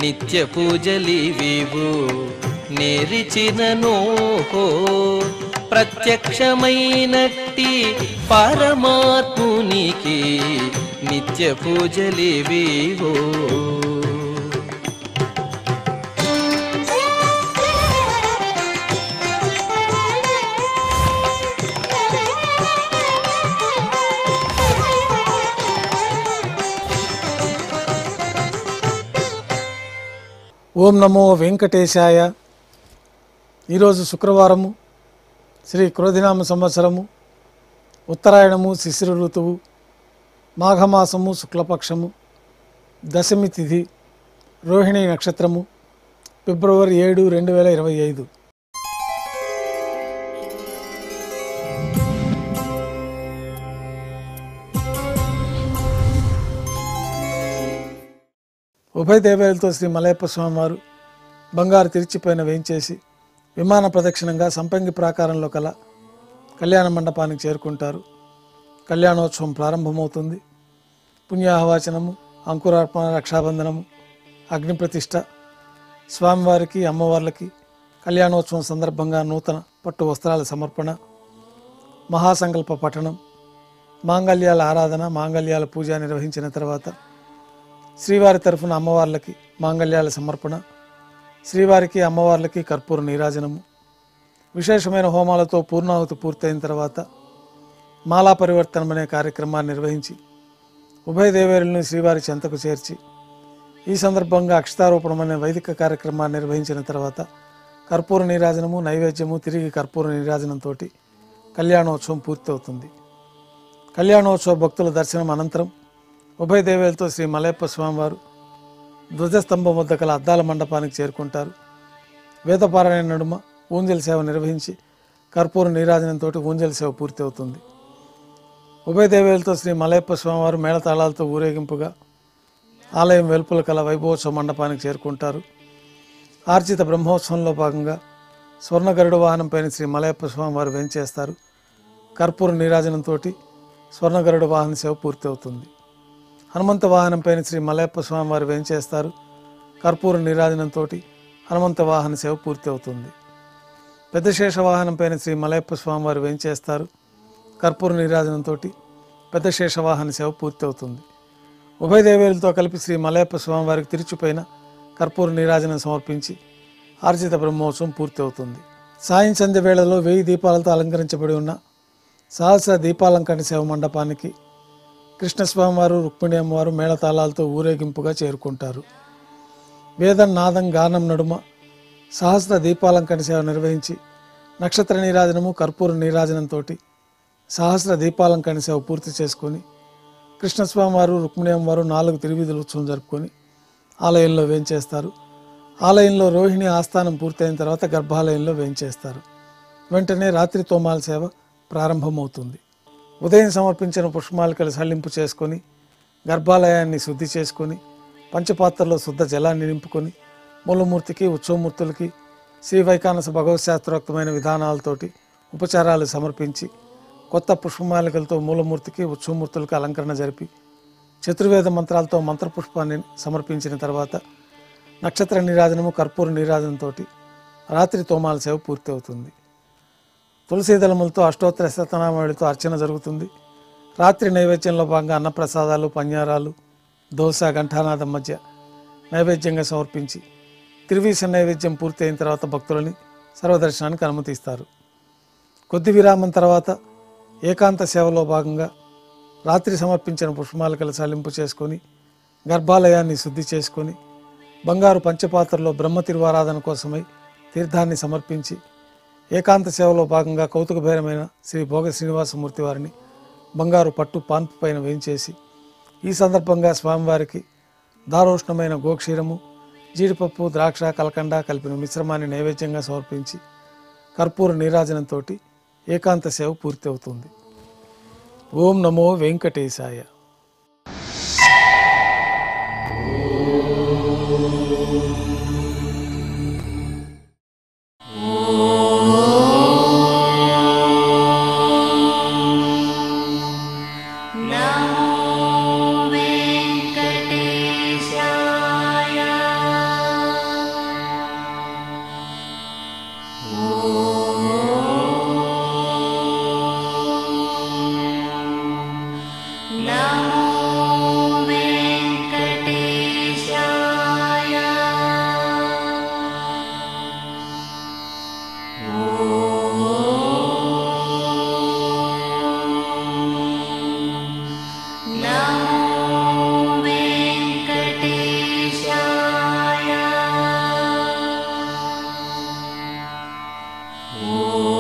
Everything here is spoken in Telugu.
నిత్య పూజలివివు నేరిచినను ప్రత్యక్షమైనట్టి పరమాత్మునికి నిత్య పూజలివివు. ఓం నమో వెంకటేశాయ. ఈరోజు శుక్రవారము, శ్రీ క్రోధినామ సంవత్సరము, ఉత్తరాయణము, శిశిర ఋతువు, మాఘమాసము, శుక్లపక్షము, దశమి తిథి, రోహిణి నక్షత్రము, ఫిబ్రవరి 7, 2025. ఉభయ దేవేలతో శ్రీ మలయప్ప స్వామివారు బంగారు తిరుచిపైన వేయించేసి విమాన ప్రదక్షిణంగా సంపంగి ప్రాకారంలో కల కళ్యాణ మండపానికి చేరుకుంటారు. కళ్యాణోత్సవం ప్రారంభమవుతుంది. పుణ్యాహవాచనము, అంకురార్పణ, రక్షాబంధనము, అగ్నిప్రతిష్ఠ, స్వామివారికి అమ్మవార్లకి కళ్యాణోత్సవం సందర్భంగా నూతన పట్టు వస్త్రాల సమర్పణ, మహాసంకల్ప పఠనం, మాంగళ్యాల ఆరాధన, మాంగళ్యాల పూజ నిర్వహించిన తర్వాత శ్రీవారి తరఫున అమ్మవార్లకి మాంగళ్యాల సమర్పణ, శ్రీవారికి అమ్మవార్లకి కర్పూర నీరాజనము, విశేషమైన హోమాలతో పూర్ణాహుతి పూర్తయిన తర్వాత మాలా పరివర్తనం అనే కార్యక్రమాన్ని నిర్వహించి ఉభయ దేవేరులను శ్రీవారి చెంతకు చేర్చి ఈ సందర్భంగా అక్షతారోపణం అనే వైదిక కార్యక్రమాన్ని నిర్వహించిన తర్వాత కర్పూర నీరాజనము, నైవేద్యము, తిరిగి కర్పూర నీరాజనంతో కళ్యాణోత్సవం పూర్తవుతుంది. కళ్యాణోత్సవ భక్తుల దర్శనం అనంతరం ఉభయ దేవేలతో శ్రీ మలయప్ప స్వామివారు ధ్వజస్తంభం వద్ద కల అద్దాల మండపానికి చేరుకుంటారు. వేదపారాయణ నడుమ ఊంజల్ సేవ నిర్వహించి కర్పూర నీరాజనంతో ఊంజల్ సేవ పూర్తి అవుతుంది. ఉభయ దేవేలతో శ్రీ మలయప్ప స్వామివారు మేళతాళాలతో ఊరేగింపుగా ఆలయం వెలుపల కల వైభవోత్సవ మండపానికి చేరుకుంటారు. ఆర్జిత బ్రహ్మోత్సవంలో భాగంగా స్వర్ణ గరుడ వాహనంపైన శ్రీ మలయప్ప స్వామివారు వేంచేస్తారు. కర్పూర నీరాజనంతో స్వర్ణ గరుడ వాహన సేవ పూర్తి అవుతుంది. హనుమంత వాహనంపైన శ్రీ మలయప్ప స్వామివారు వేంచేస్తారు. కర్పూర నీరాజనంతో హనుమంత వాహన సేవ పూర్తి అవుతుంది. పెద్ద శేష వాహనంపైన శ్రీ మలయప్ప స్వామివారు వేంచేస్తారు. కర్పూర నీరాజనంతో పెద్ద శేష వాహన సేవ పూర్తి అవుతుంది. ఉభయ దేవేలతో కలిపి శ్రీ మలయప్ప స్వామివారికి తిరుచుపైన కర్పూర నీరాజనం సమర్పించి ఆర్జిత బ్రహ్మోత్సవం పూర్తి అవుతుంది. సాయం సంధ్య వేళలో 1000 దీపాలతో అలంకరించబడి ఉన్న సహస్ర దీపాలంకరణ సేవ మండపానికి కృష్ణస్వామివారు, రుక్మిణి అమ్మవారు మేళతాళాలతో ఊరేగింపుగా చేరుకుంటారు. వేదం, నాదం, గానం నడుమ సహస్ర దీపాలంకరణ సేవ నిర్వహించి నక్షత్ర నీరాజనము, కర్పూర నీరాజనంతో సహస్ర దీపాలంకరణ సేవ పూర్తి చేసుకొని కృష్ణస్వామివారు, రుక్మిణి అమ్మవారు 4 తిరువీధుల ఉత్సవం జరుపుకొని ఆలయంలో వేంచేస్తారు. ఆలయంలో రోహిణి ఆస్థానం పూర్తయిన తర్వాత గర్భాలయంలో వేంచేస్తారు. వెంటనే రాత్రి తోమాల సేవ ప్రారంభమవుతుంది. ఉదయం సమర్పించిన పుష్పమాలికలు సల్లింపు చేసుకొని గర్భాలయాన్ని శుద్ధి చేసుకొని పంచపాత్రలో శుద్ధ జలాన్ని నింపుకొని మూలమూర్తికి, ఉత్సవమూర్తులకి శ్రీ వైకానస భగవత్ శాస్త్రోక్తమైన విధానాలతోటి ఉపచారాలు సమర్పించి కొత్త పుష్పమాలికలతో మూలమూర్తికి, ఉత్సవమూర్తులకి అలంకరణ జరిపి చతుర్వేద మంత్రాలతో మంత్రపుష్పాన్ని సమర్పించిన తర్వాత నక్షత్ర నీరాజనము, కర్పూర నీరాజనంతో రాత్రి తోమాల సేవ పూర్తి అవుతుంది. తులసీదళములతో అష్టోత్తర శతనామావళితో అర్చన జరుగుతుంది. రాత్రి నైవేద్యంలో భాగంగా అన్నప్రసాదాలు, పన్యారాలు, దోశ, ఘంటానాదం మధ్య నైవేద్యంగా సమర్పించి తిరువీస నైవేద్యం పూర్తి అయిన తర్వాత భక్తులని సర్వదర్శనానికి అనుమతిస్తారు. కొద్ది విరామం తర్వాత ఏకాంత సేవలో భాగంగా రాత్రి సమర్పించిన పుష్పమాలికలు సల్లింపు చేసుకొని గర్భాలయాన్ని శుద్ధి చేసుకొని బంగారు పంచపాత్రలో బ్రహ్మ తిరువారాధన కోసమై తీర్థాన్ని సమర్పించి ఏకాంత సేవలో భాగంగా కౌతుకభైరమైన శ్రీ భోగ శ్రీనివాసమూర్తి వారిని బంగారు పట్టు పాన్పు పైన వేయించేసి ఈ సందర్భంగా స్వామివారికి దారోష్ణమైన గోక్షీరము, జీడిపప్పు, ద్రాక్ష, కలకండ కలిపిన మిశ్రమాన్ని నైవేద్యంగా సమర్పించి కర్పూర నీరాజనంతో ఏకాంత సేవ పూర్తి అవుతుంది. ఓం నమో వెంకటేశాయ. నమో వెంకటేశాయ. ఓం